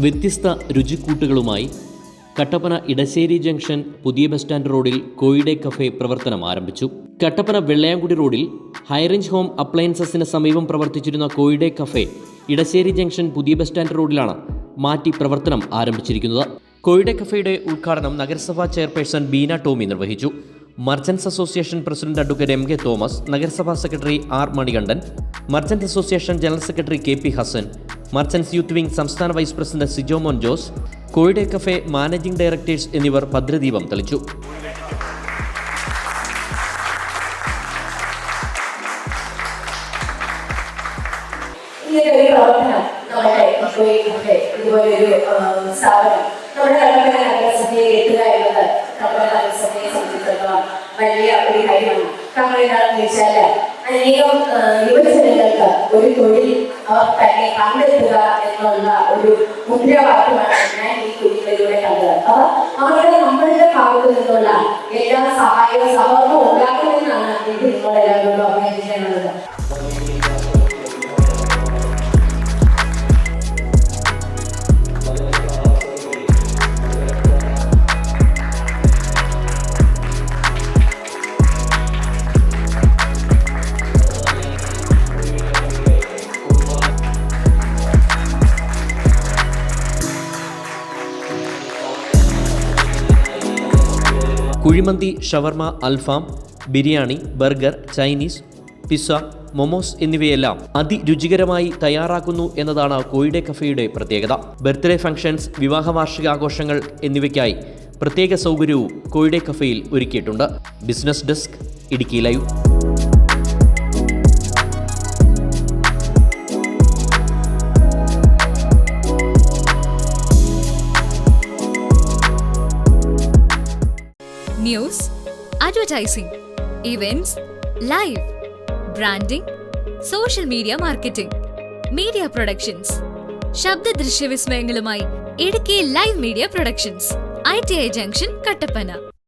വ്യത്യസ്ത രുചിക്കൂട്ടുകളുമായി കട്ടപ്പന ഇടശ്ശേരി ജംഗ്ഷൻ പുതിയ bus stand റോഡിൽ കോയിഡെ കഫേ പ്രവർത്തനം ആരംഭിച്ചു. കട്ടപ്പന വെള്ളയാംകുടി റോഡിൽ ഹൈറേഞ്ച് ഹോം അപ്ലയൻസസിന് സമീപം പ്രവർത്തിച്ചിരുന്ന കോയിഡെ കഫേ ഇടശ്ശേരി ജംഗ്ഷൻ പുതിയ ബസ് സ്റ്റാൻഡ് റോഡിലാണ് മാറ്റി പ്രവർത്തനം ആരംഭിച്ചിരിക്കുന്നത്. കോയിഡെ കഫേയുടെ ഉദ്ഘാടനം നഗരസഭാ ചെയർപേഴ്സൺ ബീന ടോമി നിർവഹിച്ചു. Merchants association president advocate M K Thomas, നഗരസഭാ secretary R Manikandan, merchant association general secretary K P Hasan, merchants youth wing സംസ്ഥാന vice president Sijo Mon Jose, Koyide cafe managing directors എന്നിവർ ഭദ്രദീപം തെളിച്ചു. വലിയ ഒരു കാര്യമാണ്. കാരണം എന്താണെന്ന് വെച്ചാൽ അനേകം യുവജനങ്ങൾക്ക് ഒരു തൊഴിൽ അവർ തന്നെ കണ്ടെത്തുക എന്നുള്ള ഒരു മുദ്രാവാക്യമാണ് ഞാൻ ഈ കുഞ്ഞുങ്ങളിലൂടെ കണ്ടത്. അപ്പോൾ അവരുടെ നമ്മളുടെ ഭാഗത്തു നിന്നുള്ള എല്ലാ സഹായവും സഹകരണവും ഉണ്ടാക്കണമെന്നാണ് എനിക്ക് നിങ്ങളെല്ലാവരോടും അഭ്യർത്ഥിക്കാനുള്ളത്. കുഴിമന്തി, ഷവർമ, അൽഫാം, biryani, burger, Chinese, pizza, momos എന്നിവയെല്ലാം അതിരുചികരമായി തയ്യാറാക്കുന്നു എന്നതാണ് കോയിഡെ കഫേയുടെ പ്രത്യേകത. ബർത്ത്ഡേ ഫംഗ്ഷൻസ്, വിവാഹ വാർഷികാഘോഷങ്ങൾ എന്നിവയ്ക്കായി പ്രത്യേക സൗകര്യവും കോയിഡെ കഫേയിൽ ഒരുക്കിയിട്ടുണ്ട്. Business desk, Idukki live. News, advertising, events, live, branding, social media marketing, media productions, ശബ്ദ ദൃശ്യ വിസ്മയങ്ങളുമായി Idukki live media productions, ITI junction, Kattappana.